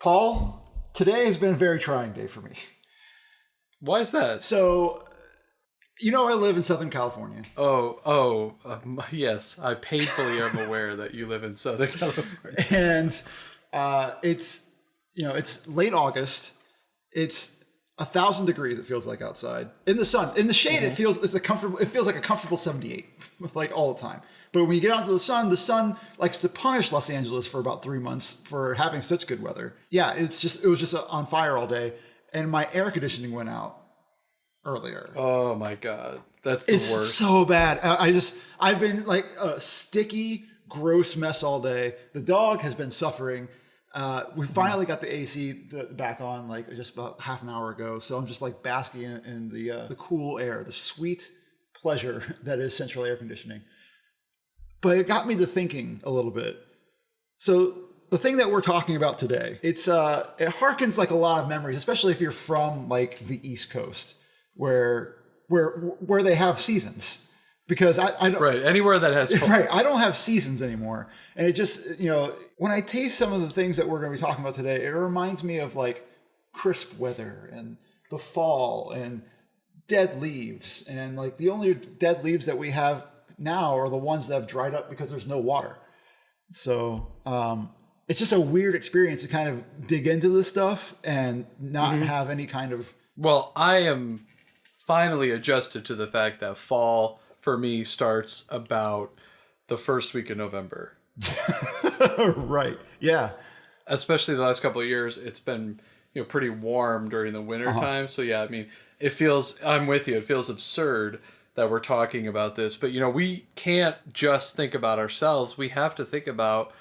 Paul, today has been a very trying day for me. Why is that? So, I live in Southern California. Yes. I painfully am aware that you live in Southern California. And it's late August. It's 1,000 degrees, it feels like outside. In the sun. In the shade, it feels like a comfortable 78, like all the time. But when you get out into the sun likes to punish Los Angeles for about 3 months for having such good weather. Yeah, it was just on fire all day. And my air conditioning went out earlier. Oh my God. That's the worst. It's so bad. I've been like a sticky, gross mess all day. The dog has been suffering. We finally got the AC back on like just about half an hour ago. So I'm just like basking in the cool air, the sweet pleasure that is central air conditioning. But it got me to thinking a little bit. So the thing that we're talking about today, it harkens like a lot of memories, especially if you're from like the East Coast where they have seasons. Because I don't, right, anywhere that has cold. Right, I don't have seasons anymore. And it just, when I taste some of the things that we're going to be talking about today, it reminds me of like crisp weather and the fall and dead leaves. And like the only dead leaves that we have now are the ones that have dried up because there's no water. So it's just a weird experience to kind of dig into this stuff and not have any kind of... Well, I am finally adjusted to the fact that fall for me starts about the first week of November. Right. Yeah. Especially the last couple of years, it's been pretty warm during the winter time. So yeah, I mean, I'm with you. It feels absurd that we're talking about this, but we can't just think about ourselves. We have to think about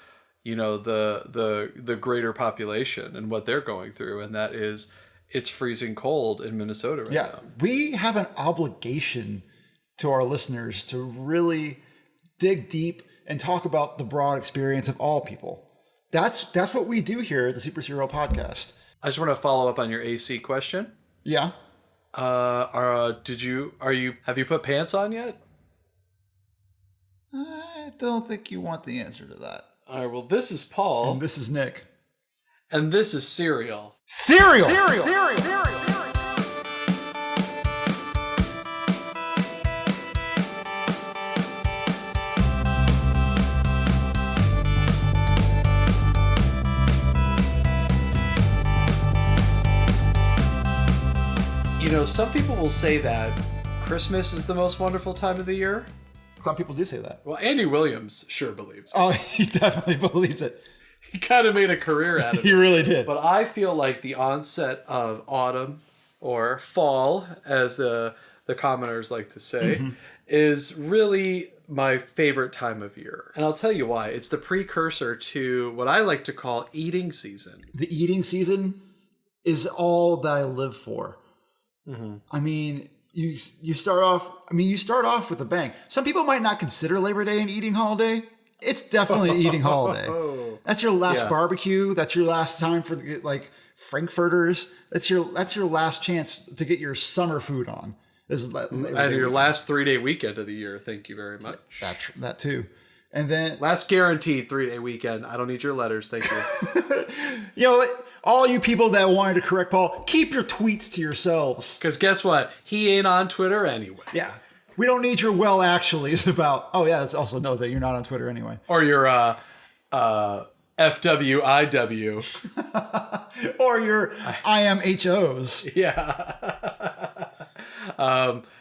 the greater population and what they're going through, and that is it's freezing cold in Minnesota right now. We have an obligation to our listeners to really dig deep and talk about the broad experience of all people. That's what we do here at the Super Serial Podcast. I just want to follow up on your AC question. Yeah. Have you put pants on yet? I don't think you want the answer to that. All right, well, this is Paul. And this is Nick. And this is Serial. Serial! Some people will say that Christmas is the most wonderful time of the year. Some people do say that. Well, Andy Williams sure believes it. Oh, he definitely believes it. He kind of made a career out of it. He really did. But I feel like the onset of autumn, or fall, as the commoners like to say, is really my favorite time of year. And I'll tell you why. It's the precursor to what I like to call eating season. The eating season is all that I live for. I mean, you start off with a bang. Some people might not consider Labor Day an eating holiday. It's definitely an eating holiday. That's your last barbecue. That's your last time for like Frankfurters. That's your last chance to get your summer food on. And your last 3-day weekend of the year. Thank you very much. That too. And then last guaranteed 3-day weekend. I don't need your letters. Thank you. All you people that wanted to correct Paul, keep your tweets to yourselves. Because guess what? He ain't on Twitter anyway. Yeah. We don't need your well actuallys about, that's also no that you're not on Twitter anyway. Or your FWIW. Or your IMHOs. Yeah.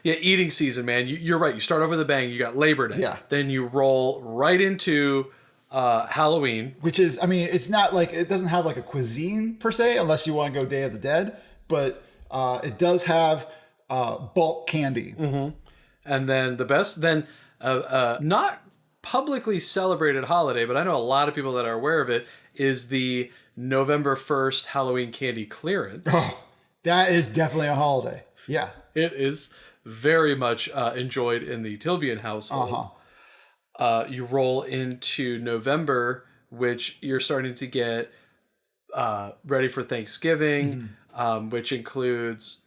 Eating season, man. You're right. You start over the bang. You got Labor Day. Yeah. Then you roll right into Halloween. Which is, it's not like, it doesn't have like a cuisine per se, unless you want to go Day of the Dead. But it does have bulk candy. And then the best, not publicly celebrated holiday, but I know a lot of people that are aware of it, is the November 1st Halloween candy clearance. Oh, that is definitely a holiday. Yeah. It is very much enjoyed in the Tilbian household. You roll into November, which you're starting to get ready for Thanksgiving, which includes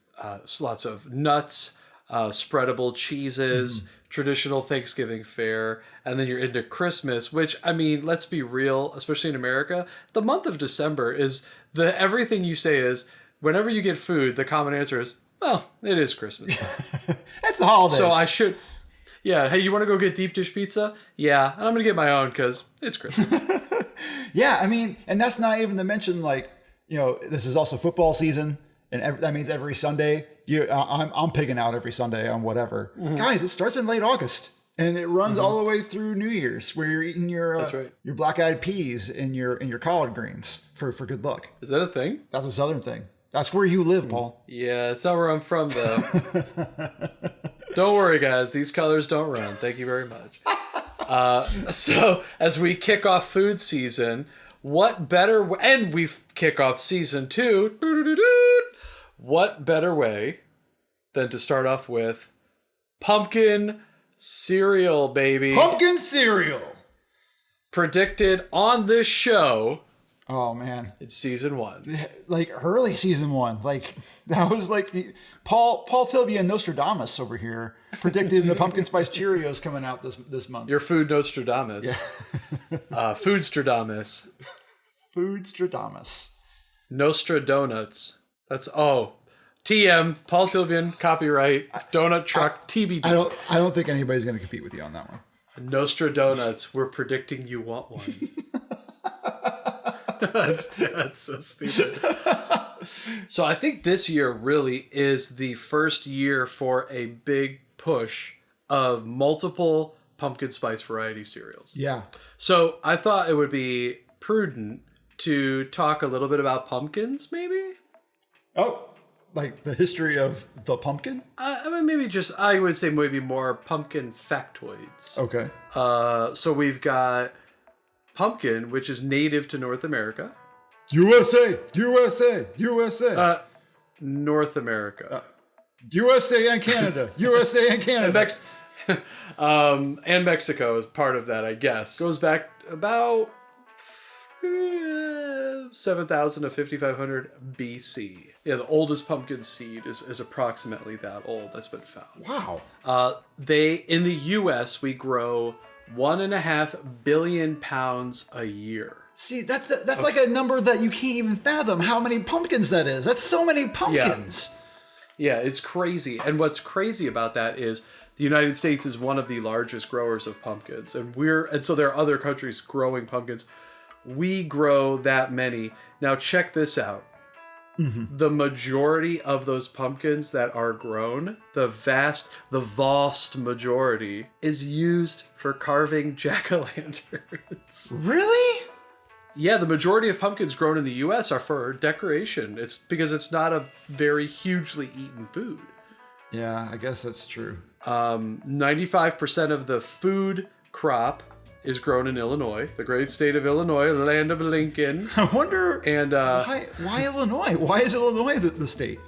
lots of nuts, spreadable cheeses, traditional Thanksgiving fare, and then you're into Christmas, which, I mean, let's be real, especially in America, the month of December is everything you say is, whenever you get food, the common answer is, well, it is Christmas. That's the holidays. So I should, yeah, hey, you want to go get deep dish pizza? Yeah, and I'm going to get my own because it's Christmas. Yeah, I mean, and that's not even to mention, like, you know, this is also football season, and that means every Sunday, I'm pigging out every Sunday on whatever. Guys, it starts in late August, and it runs all the way through New Year's, where you're eating your your black-eyed peas and your collard greens for good luck. Is that a thing? That's a Southern thing. That's where you live, Paul. Yeah, it's not where I'm from, though. Don't worry, guys. These colors don't run. Thank you very much. So, as we kick off food season, what better... And we kick off season 2. What better way than to start off with pumpkin cereal, baby. Pumpkin cereal! Predicted on this show... Oh, man. It's season 1. Like, early season 1. Like, that was like... Paul Tilby and Nostradamus over here predicted the pumpkin spice Cheerios coming out this month. Your food Nostradamus. Yeah. Foodstradamus. Foodstradamus. Nostradonuts. That's... Oh. TM. Paul Sylvian. Copyright. Donut truck. TBD. I don't think anybody's going to compete with you on that one. Nostradonuts. We're predicting you want one. That's so stupid. So I think this year really is the first year for a big push of multiple pumpkin spice variety cereals. Yeah. So I thought it would be prudent to talk a little bit about pumpkins, maybe? Oh, like the history of the pumpkin? I mean, maybe just, I would say maybe more pumpkin factoids. Okay. So we've got pumpkin, which is native to North America. USA! North America. USA and Canada. USA and Canada. And Mexico is part of that, I guess. Goes back about 7,000 to 5,500 BC. Yeah, the oldest pumpkin seed is approximately that old that's been found. Wow. In the U.S., we grow 1.5 billion pounds a year. See, that's like a number that you can't even fathom how many pumpkins that is. That's so many pumpkins. Yeah, it's crazy. And what's crazy about that is the United States is one of the largest growers of pumpkins. And so there are other countries growing pumpkins. We grow that many. Now check this out. Mm-hmm. The majority of those pumpkins that are grown, the vast majority, is used for carving jack-o'-lanterns. Really? Yeah, the majority of pumpkins grown in the U.S. are for decoration. It's because it's not a very hugely eaten food. Yeah, I guess that's true. 95% of the food crop is grown in Illinois, the great state of Illinois, the land of Lincoln. I wonder why Illinois? Why is Illinois the state?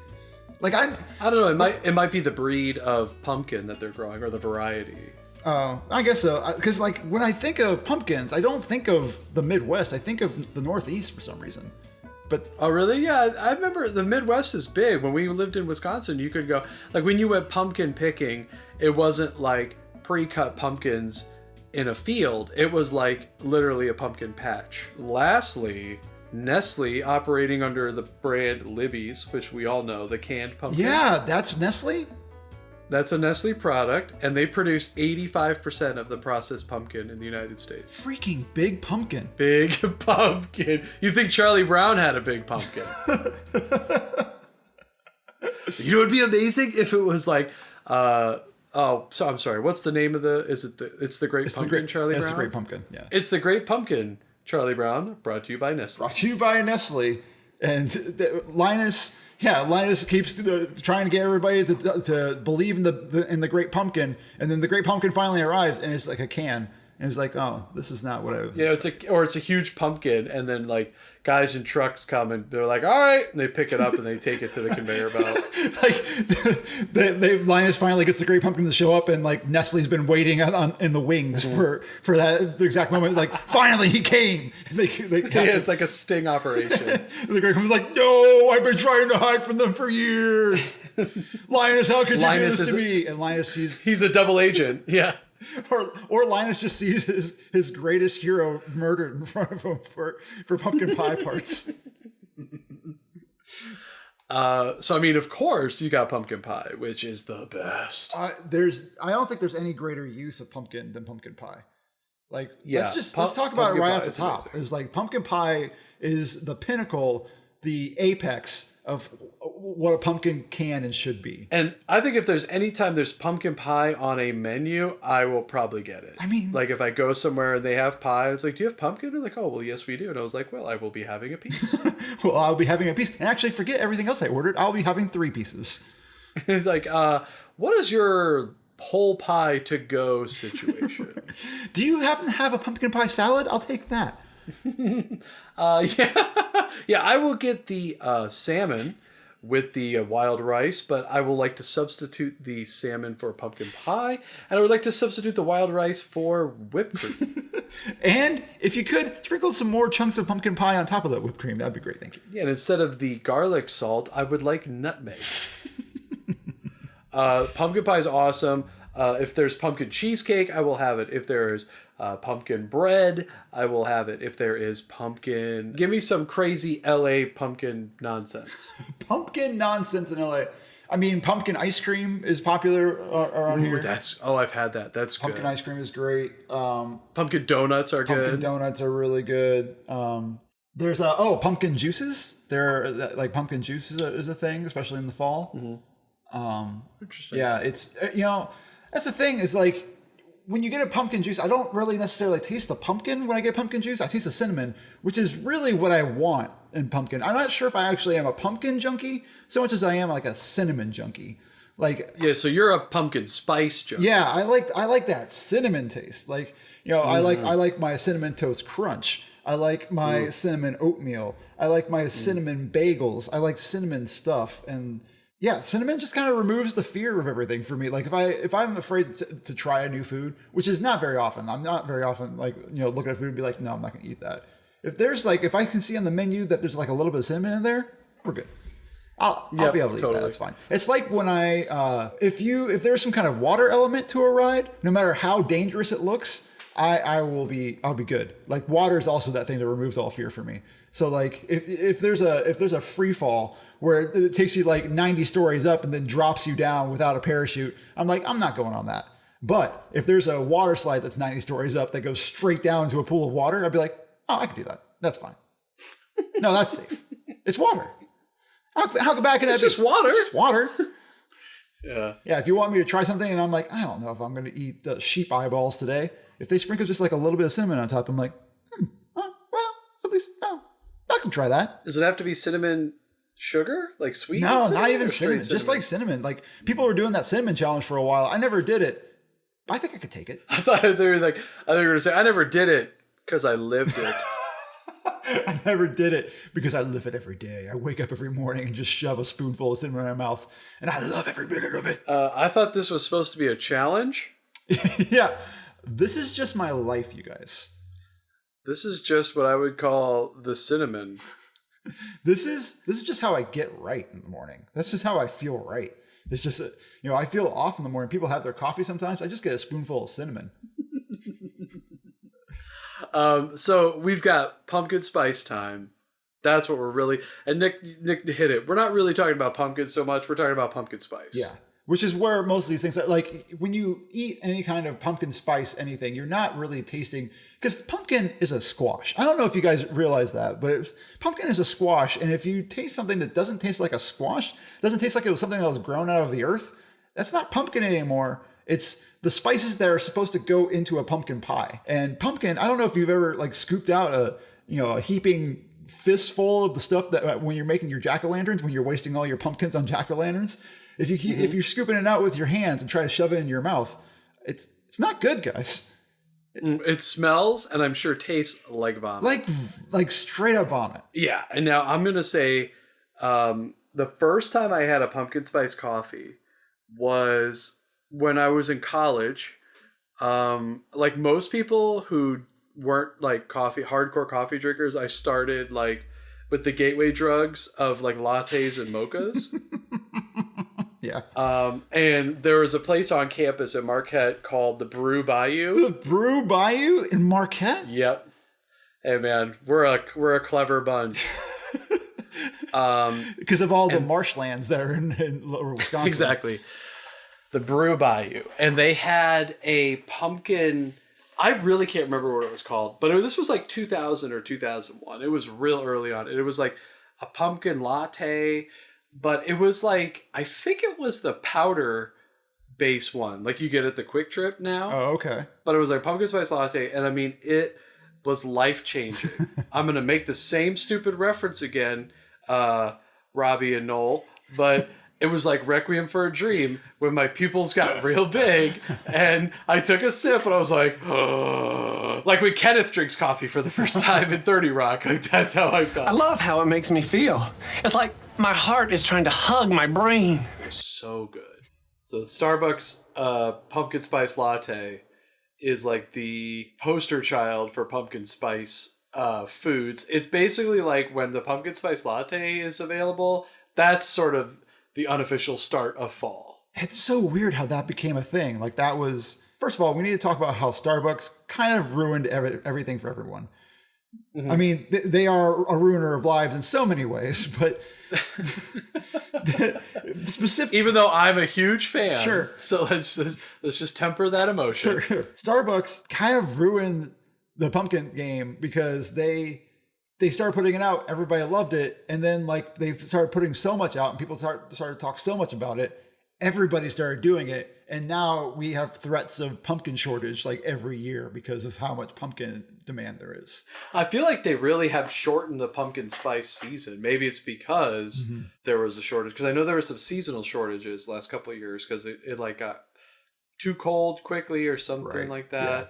Like I don't know. It might be the breed of pumpkin that they're growing or the variety. Oh, I guess so. Because like when I think of pumpkins, I don't think of the Midwest. I think of the Northeast for some reason. But oh really? Yeah, I remember the Midwest is big. When we lived in Wisconsin, you could go like when you went pumpkin picking. It wasn't like pre-cut pumpkins in a field. It was like literally a pumpkin patch. Lastly, Nestle, operating under the brand Libby's, which we all know, the canned pumpkin. Yeah, that's Nestle? That's a Nestle product, and they produce 85% of the processed pumpkin in the United States. Freaking big pumpkin. Big pumpkin. You think Charlie Brown had a big pumpkin? You know, it'd be amazing if it was like, I'm sorry. What's the name of it's the Great Pumpkin, Charlie Brown? It's the Great Pumpkin, yeah. It's the Great Pumpkin, Charlie Brown, brought to you by Nestle. Brought to you by Nestle. And Linus keeps trying to get everybody to believe in the Great Pumpkin, and then the Great Pumpkin finally arrives, and it's like a can, And it's like, oh, this is not what I was. You know, it's a huge pumpkin, and then like guys in trucks come and they're like, all right, and they pick it up and they take it to the conveyor belt. Like Linus finally gets the great pumpkin to show up, and like Nestle's been waiting in the wings for that exact moment. Like finally he came. And It's like a sting operation. The great pumpkin's like, no, I've been trying to hide from them for years. Linus, how could you do this to me? And Linus sees he's a double agent. Yeah. Or Linus just sees his greatest hero murdered in front of him for pumpkin pie parts. So I mean, of course, you got pumpkin pie, which is the best. I don't think there's any greater use of pumpkin than pumpkin pie. Like, yeah, let's talk about it right off the top. It's like pumpkin pie is the pinnacle, the apex of what a pumpkin can and should be. And I think if there's any time there's pumpkin pie on a menu, I will probably get it. I mean, like if I go somewhere and they have pie, it's like, do you have pumpkin? They're like, oh, well, yes, we do. And I was like, well, I will be having a piece. Well, I'll be having a piece. And actually, forget everything else I ordered. I'll be having 3 pieces. It's like, what is your whole pie to go situation? Do you happen to have a pumpkin pie salad? I'll take that. Yeah, I will get the salmon with the wild rice, but I will like to substitute the salmon for pumpkin pie, and I would like to substitute the wild rice for whipped cream. And if you could, sprinkle some more chunks of pumpkin pie on top of that whipped cream. That'd be great, thank you. Yeah, and instead of the garlic salt, I would like nutmeg. Pumpkin pie is awesome. If there's pumpkin cheesecake, I will have it. If there's pumpkin bread, I will have it. If there is pumpkin... Give me some crazy LA pumpkin nonsense. Pumpkin nonsense in LA. I mean, pumpkin ice cream is popular around here. I've had that. That's good. Pumpkin ice cream is great. Pumpkin donuts are good. Pumpkin donuts are really good. There's pumpkin juices. Pumpkin juice is a thing, especially in the fall. Mm-hmm. Interesting. Yeah, it's that's the thing is like when you get a pumpkin juice, I don't really necessarily taste the pumpkin when I get pumpkin juice. I taste the cinnamon, which is really what I want in pumpkin. I'm not sure if I actually am a pumpkin junkie so much as I am like a cinnamon junkie. Like, yeah, so you're a pumpkin spice junkie. Yeah, I like that cinnamon taste. Like, I like my cinnamon toast crunch. I like my cinnamon oatmeal. I like my cinnamon bagels. I like cinnamon stuff. And yeah, cinnamon just kind of removes the fear of everything for me. Like if I'm afraid to try a new food, which is not very often. I'm not very often look at a food and be like, no, I'm not going to eat that. If I can see on the menu that there's like a little bit of cinnamon in there, we're good. I'll be able to eat that. That's fine. It's like when if there's some kind of water element to a ride, no matter how dangerous it looks, I'll be good. Like water is also that thing that removes all fear for me. So like if there's a free fall where it takes you like 90 stories up and then drops you down without a parachute, I'm like, I'm not going on that. But if there's a water slide that's 90 stories up that goes straight down into a pool of water, I'd be like, oh, I can do that. That's fine. No, that's safe. It's water. How bad can that be? It's just water. It's just water. Yeah. Yeah, if you want me to try something and I'm like, I don't know if I'm going to eat sheep eyeballs today. If they sprinkle just like a little bit of cinnamon on top, I'm like, well, at least, no, I can try that. Does it have to be cinnamon sugar? Like sweet? No, not even cinnamon. Just like cinnamon. Like people were doing that cinnamon challenge for a while. I never did it. But I think I could take it. I thought they were going to say, I never did it because I lived it. I never did it because I live it every day. I wake up every morning and just shove a spoonful of cinnamon in my mouth, and I love every minute of it. I thought this was supposed to be a challenge. Yeah, this is just my life, you guys. This is just what I would call the cinnamon. This is just how I get right in the morning. That's just how I feel right. It's just I feel off in the morning. People have their coffee sometimes. I just get a spoonful of cinnamon. So we've got pumpkin spice time. That's what we're really... And Nick hit it. We're not really talking about pumpkin so much. We're talking about pumpkin spice. Yeah. Which is where most of these things are. Like when you eat any kind of pumpkin spice anything, you're not really tasting... Because pumpkin is a squash. I don't know if you guys realize that, but pumpkin is a squash. And if you taste something that doesn't taste like a squash, doesn't taste like it was something that was grown out of the earth, that's not pumpkin anymore. It's the spices that are supposed to go into a pumpkin pie. And pumpkin, I don't know if you've ever like scooped out a heaping fistful of the stuff that when you're making your jack-o'-lanterns, when you're wasting all your pumpkins on jack-o'-lanterns. If you're scooping it out with your hands and try to shove it in your mouth, it's not good, guys. It smells and I'm sure tastes like vomit. Like straight up vomit. Yeah, and now I'm gonna say, the first time I had a pumpkin spice coffee was when I was in college. Like most people who weren't like hardcore coffee drinkers, I started like with the gateway drugs of like lattes and mochas. Yeah. And there was a place on campus at Marquette called the Brew Bayou. The Brew Bayou in Marquette? Yep. Hey man, we're a clever bunch. Because of all the marshlands that are in lower Wisconsin. Exactly. The Brew Bayou. And they had a pumpkin, I really can't remember what it was called, but this was like 2000 or 2001. It was real early on. It was like a pumpkin latte, but it was like, I think it was the powder base one, like you get at the Quick Trip now. Oh, okay. But it was like pumpkin spice latte, and I mean, it was life-changing. I'm going to make the same stupid reference again, Robbie and Noel, but it was like Requiem for a Dream when my pupils got real big and I took a sip and I was like, oh. Like when Kenneth drinks coffee for the first time in 30 Rock. Like that's how I felt. I love how it makes me feel. It's like my heart is trying to hug my brain. It was so good. So Starbucks pumpkin spice latte is like the poster child for pumpkin spice foods. It's basically like when the pumpkin spice latte is available, that's sort of the unofficial start of fall. It's so weird how that became a thing. Like that was, first of all, we need to talk about how Starbucks kind of ruined everything for everyone. Mm-hmm. I mean, they are a ruiner of lives in so many ways, but even though I'm a huge fan, sure. So let's just temper that emotion. Sure. Starbucks kind of ruined the pumpkin game because they started putting it out, everybody loved it, and then like they started putting so much out, and people started to talk so much about it, everybody started doing it, and now we have threats of pumpkin shortage like every year because of how much pumpkin demand there is. I feel like they really have shortened the pumpkin spice season. Maybe it's because there was a shortage, because I know there were some seasonal shortages last couple of years because it like got too cold quickly or something like that. Yeah.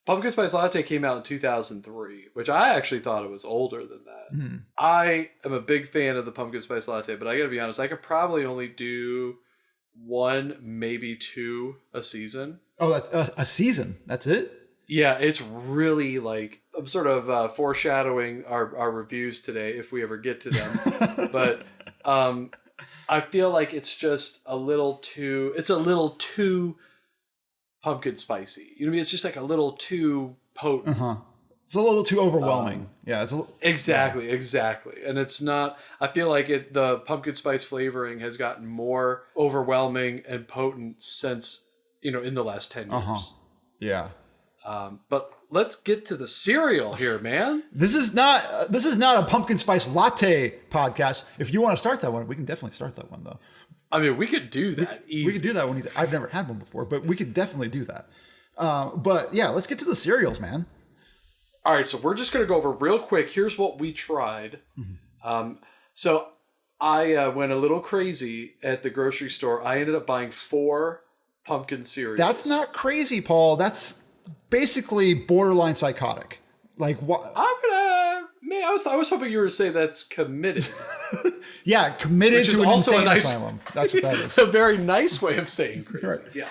Pumpkin Spice Latte came out in 2003, which I actually thought it was older than that. Mm. I am a big fan of the Pumpkin Spice Latte, but I gotta be honest, I could probably only do one, maybe two a season. Oh, that's a season? That's it? Yeah, it's really like, I'm sort of foreshadowing our reviews today if we ever get to them. But I feel like it's just a little too pumpkin spicy. You know what I mean? It's just like a little too potent. Uh-huh. It's a little too overwhelming. It's exactly. And it's not, I feel like the pumpkin spice flavoring has gotten more overwhelming and potent since, in the last 10 years. Uh-huh. Yeah. But let's get to the cereal here, man. This is not a pumpkin spice latte podcast. If you want to start that one, we can definitely start that one though. I mean, we could do that easy. We could do that one easy. I've never had one before, but we could definitely do that. But yeah, let's get to the cereals, man. All right, so we're just going to go over real quick. Here's what we tried. Mm-hmm. So I went a little crazy at the grocery store. I ended up buying 4 pumpkin cereals. That's not crazy, Paul. That's basically borderline psychotic. Like what? I was hoping you were to say that's committed. Yeah, committed Which to an also insane a nice, asylum. That's what that is. A very nice way of saying crazy. Right. Yeah.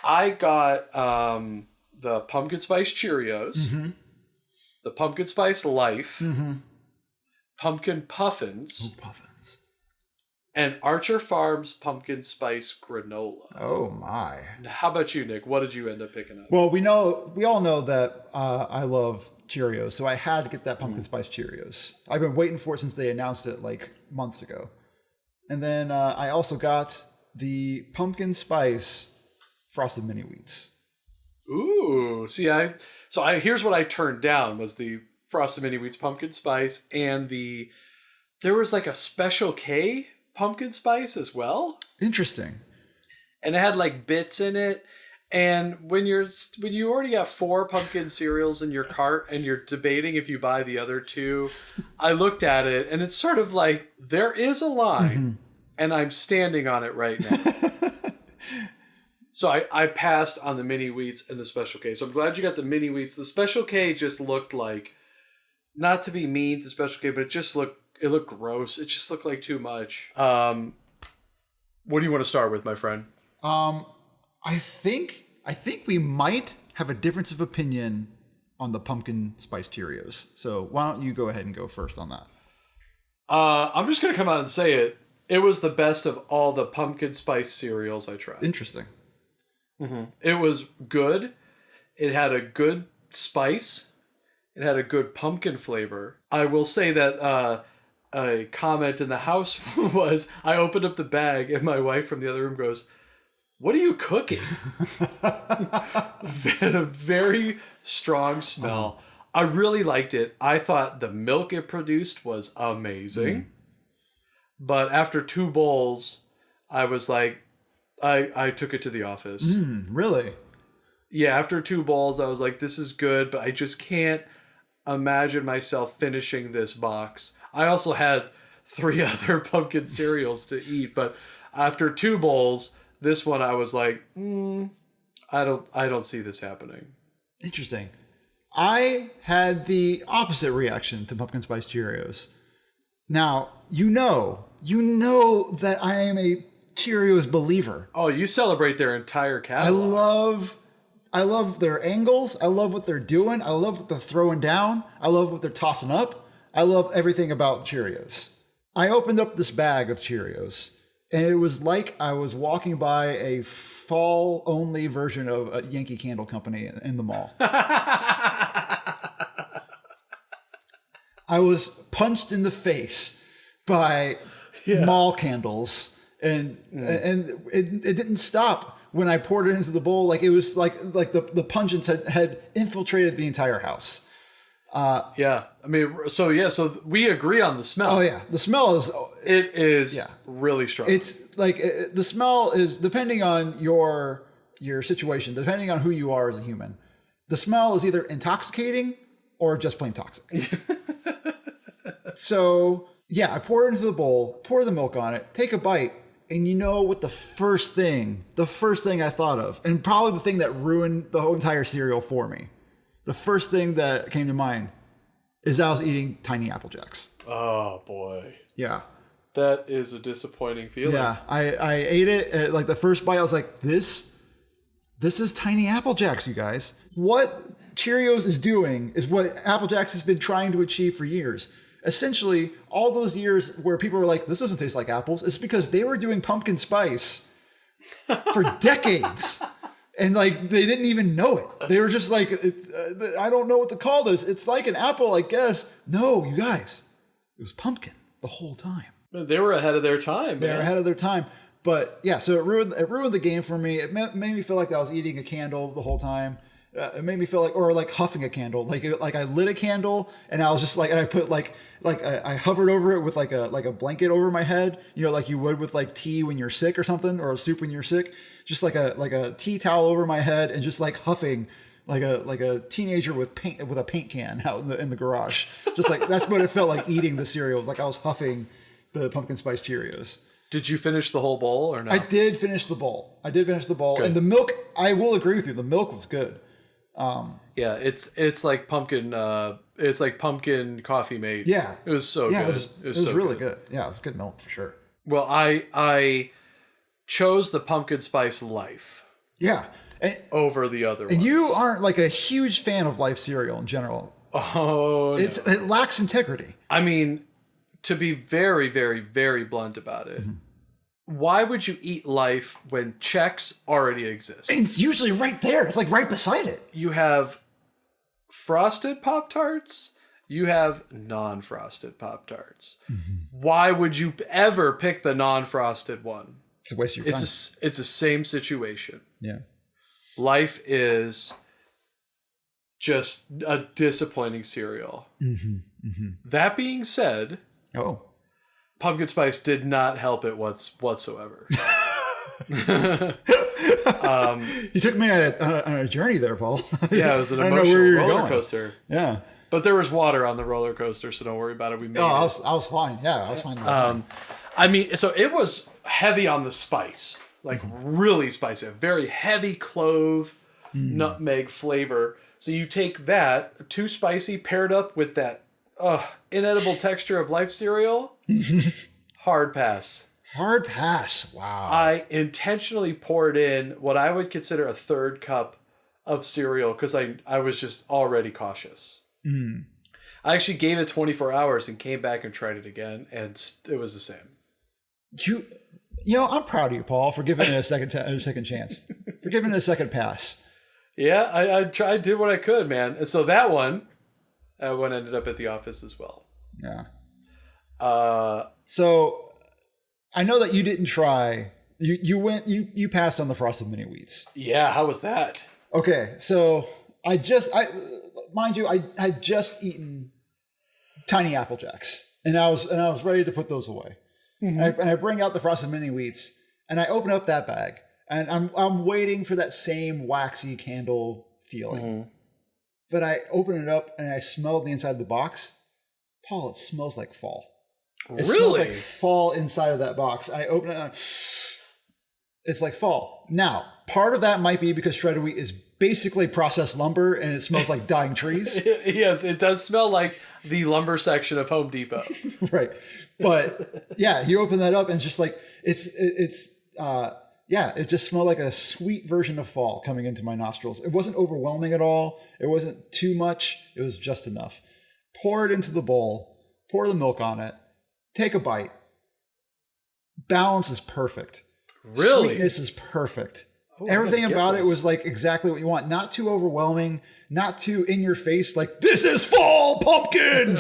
I got the pumpkin spice Cheerios, the pumpkin spice Life, pumpkin puffins. Oh, puffins. And Archer Farms pumpkin spice granola. Oh my! How about you, Nick? What did you end up picking up? Well, we all know that I love Cheerios, so I had to get that pumpkin spice Cheerios. I've been waiting for it since they announced it like months ago. And then I also got the pumpkin spice frosted mini wheats. Ooh, see, here's what I turned down was the frosted mini wheats pumpkin spice, and there was like a Special K pumpkin spice as well. Interesting. And it had like bits in it. And when you already got 4 pumpkin cereals in your cart and you're debating if you buy the other 2, I looked at it and it's sort of like there is a line and I'm standing on it right now. So I passed on the mini wheats and the Special K. So I'm glad you got the mini wheats. The Special K just looked like, not to be mean to Special K, but it looked gross. It just looked like too much. What do you want to start with, my friend? I think we might have a difference of opinion on the pumpkin spice Cheerios. So why don't you go ahead and go first on that? I'm just going to come out and say it. It was the best of all the pumpkin spice cereals I tried. Interesting. Mm-hmm. It was good. It had a good spice. It had a good pumpkin flavor. I will say that a comment in the house was, I opened up the bag and my wife from the other room goes, "What are you cooking?" Very strong smell. I really liked it. I thought the milk it produced was amazing. But after 2 bowls, I was like, I took it to the office. Really? Yeah, after 2 bowls, I was like, this is good, but I just can't imagine myself finishing this box. I also had 3 other pumpkin cereals to eat, but after 2 bowls, this one I was like, I don't see this happening. Interesting. I had the opposite reaction to pumpkin spice Cheerios. Now, you know that I am a Cheerios believer. Oh, you celebrate their entire catalog. I love their angles. I love what they're doing. I love what they're throwing down. I love what they're tossing up. I love everything about Cheerios. I opened up this bag of Cheerios, and it was like I was walking by a fall-only version of a Yankee Candle Company in the mall. I was punched in the face by mall candles, and it didn't stop when I poured it into the bowl. Like it was like the pungence had infiltrated the entire house. I mean, so we agree on the smell. Oh yeah, the smell is really strong. It's like the smell is, depending on your situation, depending on who you are as a human, the smell is either intoxicating or just plain toxic. So yeah, I pour it into the bowl, pour the milk on it, take a bite, and you know what the first thing I thought of, and probably the thing that ruined the whole entire cereal for me, the first thing that came to mind is I was eating Tiny Apple Jacks. Oh boy. Yeah. That is a disappointing feeling. Yeah, I ate it, like the first bite, I was like, this is Tiny Apple Jacks, you guys. What Cheerios is doing is what Apple Jacks has been trying to achieve for years. Essentially, all those years where people were like, this doesn't taste like apples, it's because they were doing pumpkin spice for decades. And like, they didn't even know it. They were just like, I don't know what to call this. It's like an apple, I guess. No, you guys, it was pumpkin the whole time. They were ahead of their time. They were ahead of their time. But yeah, so it ruined the game for me. It made me feel like I was eating a candle the whole time. It made me feel like huffing a candle. Like I lit a candle and I was just like, and I put I hovered over it with like a blanket over my head, like you would with like tea when you're sick or something, or soup when you're sick. Just like a tea towel over my head and just like huffing like a teenager with a paint can out in the garage. Just like, that's what it felt like eating the cereal. It was like I was huffing the pumpkin spice Cheerios. Did you finish the whole bowl or not? I did finish the bowl. Good. And the milk, I will agree with you. The milk was good. Yeah, it's like pumpkin. It's like pumpkin coffee made. Yeah, it was so good. It was really good. Yeah, it was good milk for sure. Well, I chose the pumpkin spice Life. Yeah, over the other ones. And you aren't like a huge fan of Life cereal in general. Oh, no. It lacks integrity. I mean, to be very, very, very blunt about it. Why would you eat Life when Chex already exists? It's usually right there. It's like right beside it. You have frosted Pop-Tarts. You have non-frosted Pop-Tarts. Why would you ever pick the non-frosted one? It's a waste of your time. It's the same situation. Yeah. Life is just a disappointing cereal. That being said... Oh. Pumpkin spice did not help it whatsoever. You took me on a journey there, Paul. Yeah, it was an emotional roller coaster. Yeah. But there was water on the roller coaster, so don't worry about it. We made it. I was fine. Yeah, I was fine. I mean, so it was heavy on the spice. like really spicy, a very heavy clove, nutmeg flavor. So you take that, too spicy, paired up with that inedible texture of Life cereal, hard pass. Hard pass. Wow. I intentionally poured in what I would consider a third cup of cereal because I was just already cautious. I actually gave it 24 hours and came back and tried it again, and it was the same. You know, I'm proud of you, Paul, for giving it a second chance, for giving it a second pass. Yeah, I did what I could, man. And so that one ended up at the office as well. Yeah. So I know that you didn't try. You passed on the frosted mini wheats. Yeah, how was that? Okay, so mind you, I had just eaten tiny Apple Jacks, and I was ready to put those away. And I bring out the frosted mini wheats, and I open up that bag, and I'm waiting for that same waxy candle feeling. But I open it up, and I smell the inside of the box. Paul, it smells like fall. It smells like fall inside of that box. I open it, and it's like fall. Now, part of that might be because shredded wheat is basically processed lumber, and it smells like dying trees. Yes, it does smell like the lumber section of Home Depot. Right. But yeah, you open that up and it's just like, it just smelled like a sweet version of fall coming into my nostrils. It wasn't overwhelming at all. It wasn't too much. It was just enough. Pour it into the bowl, pour the milk on it, take a bite. Balance is perfect. Really? Sweetness is perfect. Everything about it was like exactly what you want. Not too overwhelming, not too in your face, like, this is fall pumpkin.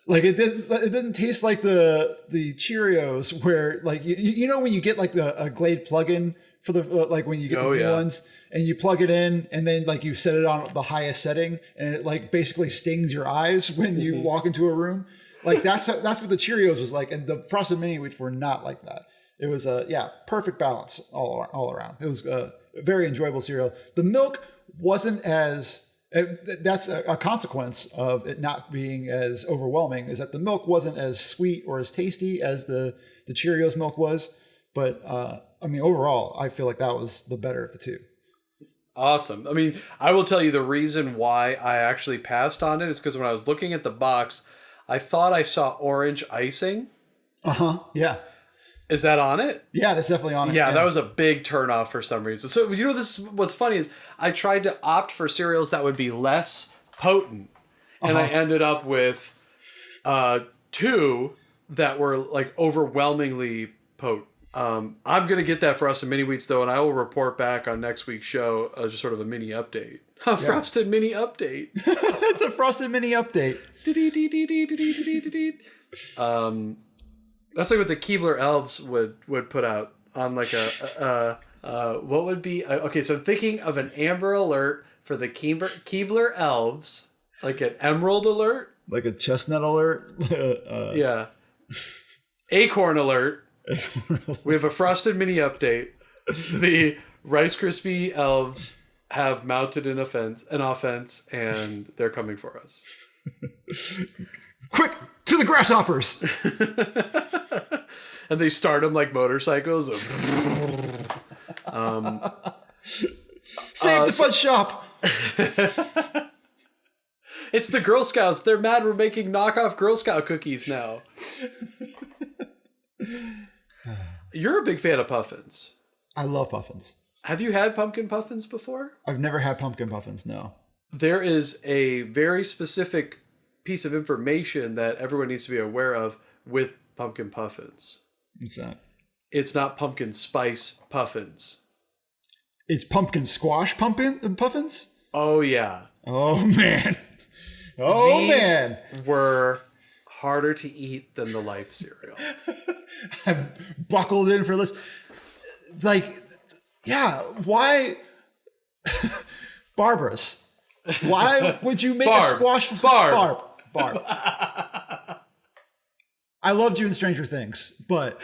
Like it didn't taste like the Cheerios where, like, you know when you get like a Glade plug-in for the like when you get the new ones and you plug it in and then like you set it on the highest setting and it like basically stings your eyes when you walk into a room. Like that's what the Cheerios was like, and the frosted mini wheats were not like that. It was perfect balance all around. It was a very enjoyable cereal. The milk wasn't as that's a consequence of it not being as overwhelming, is that the milk wasn't as sweet or as tasty as the Cheerios milk was. But I mean, overall, I feel like that was the better of the two. Awesome. I mean, I will tell you the reason why I actually passed on it is because when I was looking at the box, I thought I saw orange icing. Yeah. Is that on it? Yeah, that's definitely on it. Yeah, that was a big turnoff for some reason. So, you know, what's funny is I tried to opt for cereals that would be less potent. And I ended up with two that were like overwhelmingly potent. I'm going to get that Frosted Mini Wheats though, and I will report back on next week's show, just sort of a mini update. Frosted Mini Update. It's a Frosted Mini Update. That's like what the Keebler Elves would put out on like what would be okay. So I'm thinking of an Amber Alert for the Keebler Elves, like an Emerald Alert, like a Chestnut Alert. Yeah, Acorn Alert. We have a Frosted Mini Update. The Rice Krispie Elves have mounted an offense, and they're coming for us. Quick, to the grasshoppers! And they start them like motorcycles. Save the fudge shop! It's the Girl Scouts. They're mad we're making knockoff Girl Scout cookies now. You're a big fan of puffins. I love puffins. Have you had pumpkin puffins before? I've never had pumpkin puffins, no. There is a very specific piece of information that everyone needs to be aware of with pumpkin puffins. What's that? It's not pumpkin spice puffins. It's pumpkin squash puffins? Oh, yeah. Oh, man. These were harder to eat than the Life cereal. I've buckled in for this. Like, yeah, why? Barbara's. Why would you make a squash? Barb. I loved you in Stranger Things, but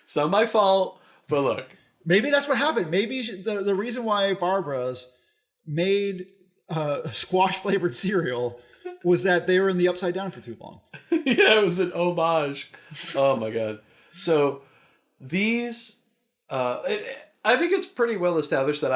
it's not my fault. But look, maybe that's what happened. Maybe the reason why Barbara's made squash flavored cereal was that they were in the Upside Down for too long. Yeah, it was an homage. Oh my god. So these, I think it's pretty well established that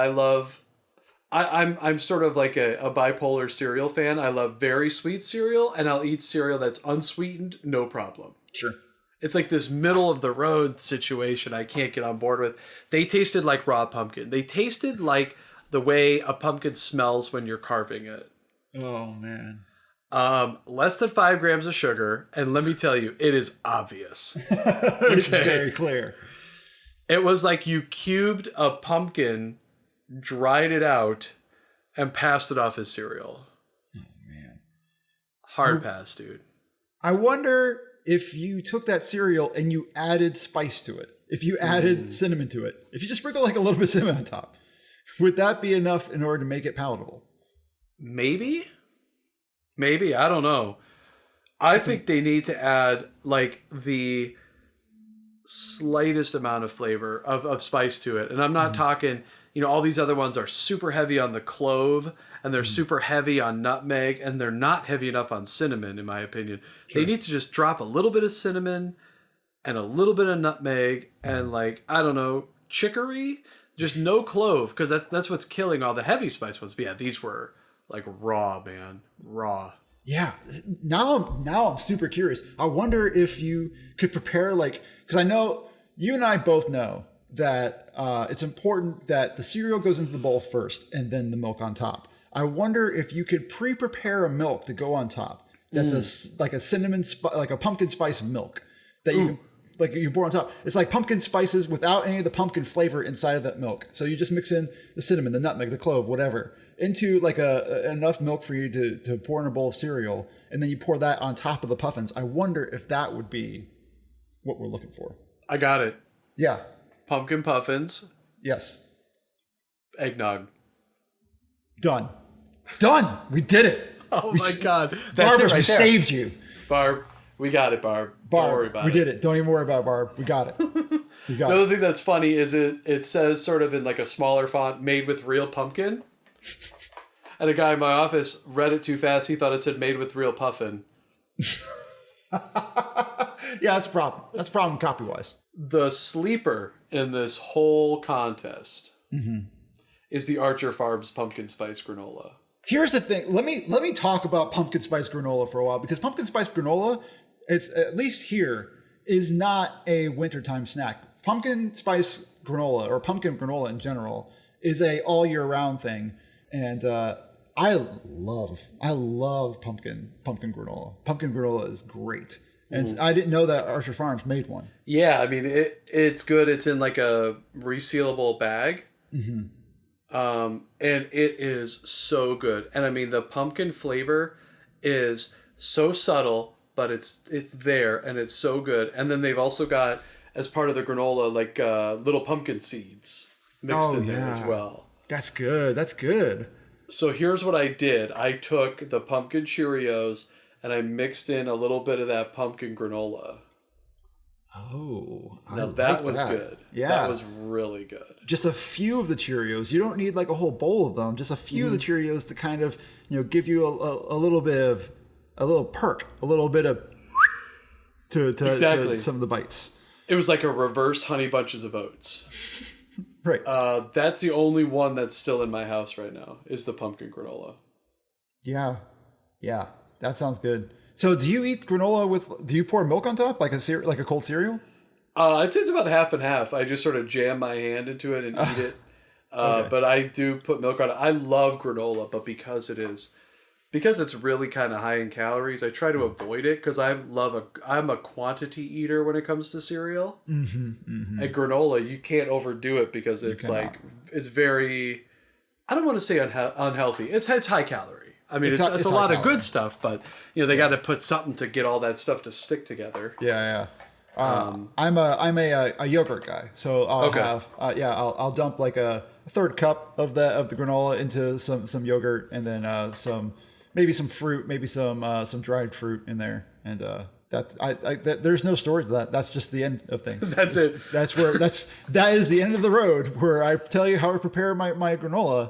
I'm sort of like a bipolar cereal fan. I love very sweet cereal, and I'll eat cereal that's unsweetened, no problem. Sure. It's like this middle of the road situation I can't get on board with. They tasted like raw pumpkin. They tasted like the way a pumpkin smells when you're carving it. Oh, man. Less than 5 grams of sugar, and let me tell you, it is obvious. It's very clear. It was like you cubed a pumpkin, dried it out, and passed it off as cereal. Oh, man. Hard pass, dude. I wonder if you took that cereal and you added spice to it. If you added cinnamon to it. If you just sprinkle like a little bit of cinnamon on top. Would that be enough in order to make it palatable? Maybe, I don't know. I think they need to add like the slightest amount of flavor of spice to it. And I'm not talking, all these other ones are super heavy on the clove and they're super heavy on nutmeg and they're not heavy enough on cinnamon, in my opinion. Sure. They need to just drop a little bit of cinnamon and a little bit of nutmeg and like, I don't know, chicory, just no clove, because that's what's killing all the heavy spice ones. But yeah, these were like raw, man. Raw. Yeah. Now I'm super curious. I wonder if you could prepare because I know you and I both know that it's important that the cereal goes into the bowl first and then the milk on top. I wonder if you could pre-prepare a milk to go on top. That's like a cinnamon, like a pumpkin spice milk that you pour on top. It's like pumpkin spices without any of the pumpkin flavor inside of that milk. So you just mix in the cinnamon, the nutmeg, the clove, whatever, into like enough milk for you to pour in a bowl of cereal, and then you pour that on top of the puffins. I wonder if that would be what we're looking for. I got it. Yeah. Pumpkin puffins. Yes. Eggnog. Done. We did it. Oh my God. That's Barb, we saved you. Barb, we got it, Barb. Don't worry about it. We did it. Don't even worry about it, Barb. We got it. The other thing that's funny is it says sort of in like a smaller font, made with real pumpkin. And a guy in my office read it too fast. He thought it said made with real puffin. Yeah, that's a problem. That's a problem copy-wise. The sleeper in this whole contest is the Archer Farms pumpkin spice granola. Here's the thing. Let me talk about pumpkin spice granola for a while, because pumpkin spice granola, it's at least here, is not a wintertime snack. Pumpkin spice granola, or pumpkin granola in general, is a all year round thing. And I love pumpkin granola. Pumpkin granola is great. And I didn't know that Archer Farms made one. Yeah, I mean, it's good. It's in like a resealable bag. And it is so good. And I mean, the pumpkin flavor is so subtle, but it's there and it's so good. And then they've also got, as part of the granola, like little pumpkin seeds mixed in there as well. That's good. So here's what I did. I took the pumpkin Cheerios and I mixed in a little bit of that pumpkin granola. Oh, now that was good. Yeah, that was really good. Just a few of the Cheerios. You don't need like a whole bowl of them. Just a few of the Cheerios to kind of give you a little bit of a little perk, a little bit of to some of the bites. It was like a reverse Honey Bunches of Oats. Right. That's the only one that's still in my house right now is the pumpkin granola. Yeah, that sounds good. So do you eat granola do you pour milk on top like a cold cereal? I'd say it's about half and half. I just sort of jam my hand into it and eat it. Okay. But I do put milk on it. I love granola, but because it's really kind of high in calories, I try to avoid it because I'm a quantity eater when it comes to cereal. At granola, you can't overdo it because it's very, I don't want to say unhealthy. It's high calorie. I mean, it's a lot of good stuff, but they got to put something to get all that stuff to stick together. Yeah. I'm a yogurt guy, so I'll dump like a third cup of the granola into some yogurt, and then maybe some fruit, maybe some dried fruit in there, and there's no story to that. That's just the end of things. That's it. That is the end of the road where I tell you how I prepare my granola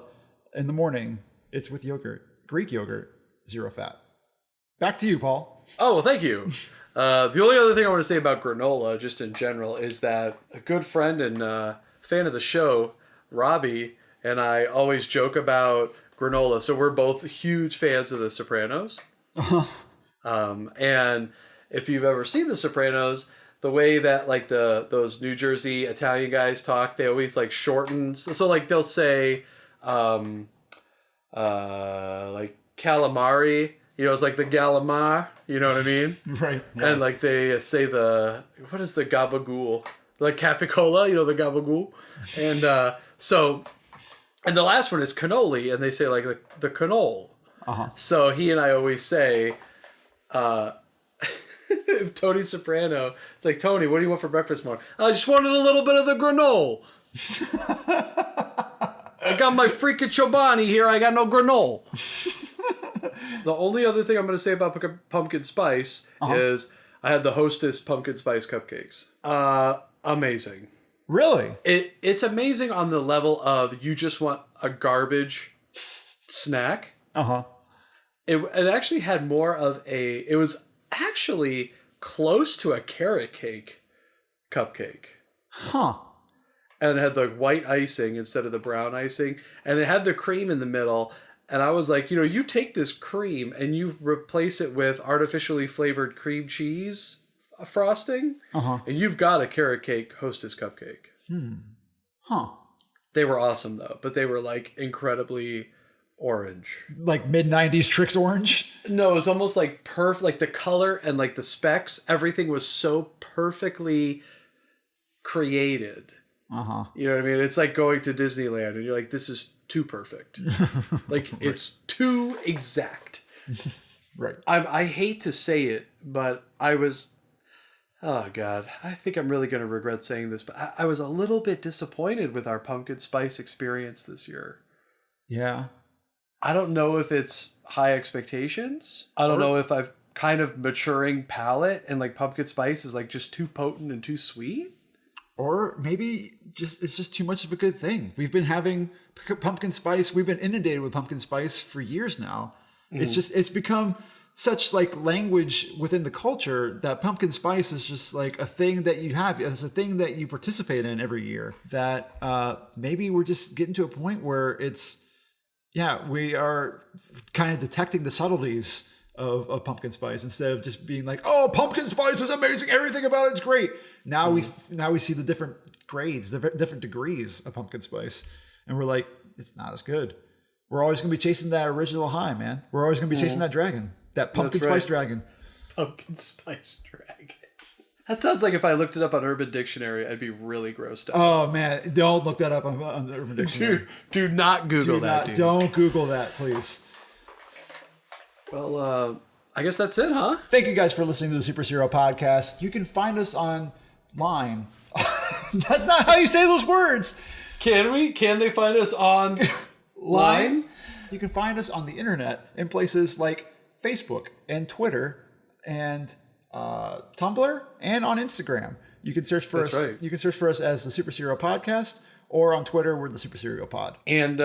in the morning. It's with yogurt. Greek yogurt, 0 fat. Back to you, Paul. Oh, well, thank you. The only other thing I want to say about granola, just in general, is that a good friend and fan of the show, Robbie, and I always joke about granola. So we're both huge fans of The Sopranos. And if you've ever seen The Sopranos, the way that like those New Jersey Italian guys talk, they always like shorten. So like they'll say like calamari, it's like the galamar, you know what I mean? Right. Yeah. And like they say what is the gabagool? Like capicola, the gabagool. And and the last one is cannoli, and they say like the canol. So he and I always say, if Tony Soprano, it's like, Tony, what do you want for breakfast tomorrow? I just wanted a little bit of the granol. I got my freaking Chobani here. I got no granol. The only other thing I'm going to say about pumpkin spice is I had the Hostess pumpkin spice cupcakes. Amazing. Really? It's amazing on the level of you just want a garbage snack. It actually had more of it was actually close to a carrot cake cupcake. And it had the white icing instead of the brown icing. And it had the cream in the middle. And I was like, you take this cream and you replace it with artificially flavored cream cheese frosting. And you've got a carrot cake Hostess cupcake. They were awesome though. But they were like incredibly orange. Like mid-90s Trix orange? No, it was almost like perfect. Like the color and like the specs, everything was so perfectly created. You know what I mean? It's like going to Disneyland and you're like, this is too perfect. Like it's too exact. Right. I hate to say it, but I was, oh God, I think I'm really going to regret saying this, but I was a little bit disappointed with our pumpkin spice experience this year. Yeah. I don't know if it's high expectations. I don't know if I've kind of maturing palate and like pumpkin spice is like just too potent and too sweet. Or maybe it's just too much of a good thing. We've been having pumpkin spice. We've been inundated with pumpkin spice for years now. It's become such like language within the culture that pumpkin spice is just like a thing that you have. It's a thing that you participate in every year that maybe we're just getting to a point where we are kind of detecting the subtleties of pumpkin spice instead of just being like, oh, pumpkin spice is amazing. Everything about it's great. Now we see the different grades, the different degrees of pumpkin spice. And we're like, it's not as good. We're always going to be chasing that original high, man. We're always going to be chasing that dragon, that pumpkin spice dragon. Pumpkin spice dragon. That sounds like if I looked it up on Urban Dictionary, I'd be really grossed out. Oh, man. Don't look that up on the Urban Dictionary. Do not Google that, dude. Don't Google that, please. Well, I guess that's it, huh? Thank you guys for listening to the Super Serial Podcast. You can find us online. That's not how you say those words. Can we? Can they find us on line? You can find us on the internet in places like Facebook and Twitter and Tumblr and on Instagram. You can search for us. Right. You can search for us as the Super Serial Podcast, or on Twitter, we're the Super Serial Pod. And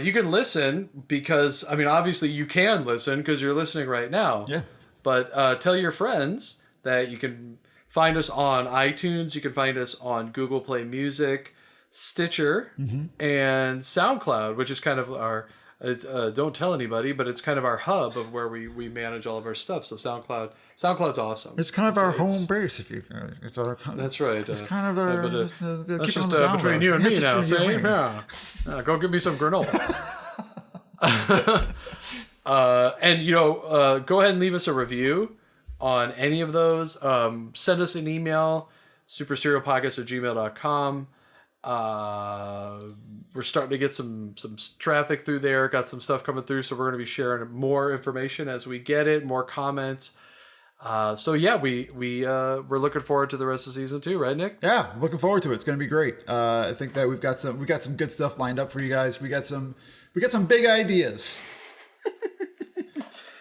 you can listen because, I mean, obviously you can listen because you're listening right now. Yeah. But tell your friends that you can find us on iTunes. You can find us on Google Play Music, Stitcher, and SoundCloud, which is kind of our, don't tell anybody, but it's kind of our hub of where we manage all of our stuff. So SoundCloud's awesome. It's kind of our home base, if you. It's our. That's right. It's kind of a. That's just between you and me now. See, go get me some granola. And go ahead and leave us a review on any of those. Send us an email, superserialpodcast@gmail.com. We're starting to get some traffic through there. Got some stuff coming through, so we're going to be sharing more information as we get it, more comments. We're looking forward to the rest of season 2, right, Nick? Yeah, looking forward to it. It's going to be great. I think that we've got some good stuff lined up for you guys. We got some big ideas.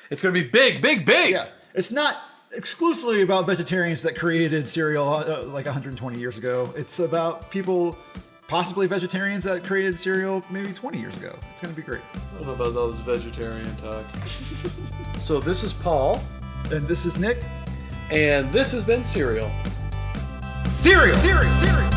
It's going to be big. Yeah, it's not exclusively about vegetarians that created cereal like 120 years ago. It's about people, possibly vegetarians, that created cereal maybe 20 years ago. It's going to be great. What about all this vegetarian talk? So this is Paul. And this is Nick. And this has been Cereal. Cereal.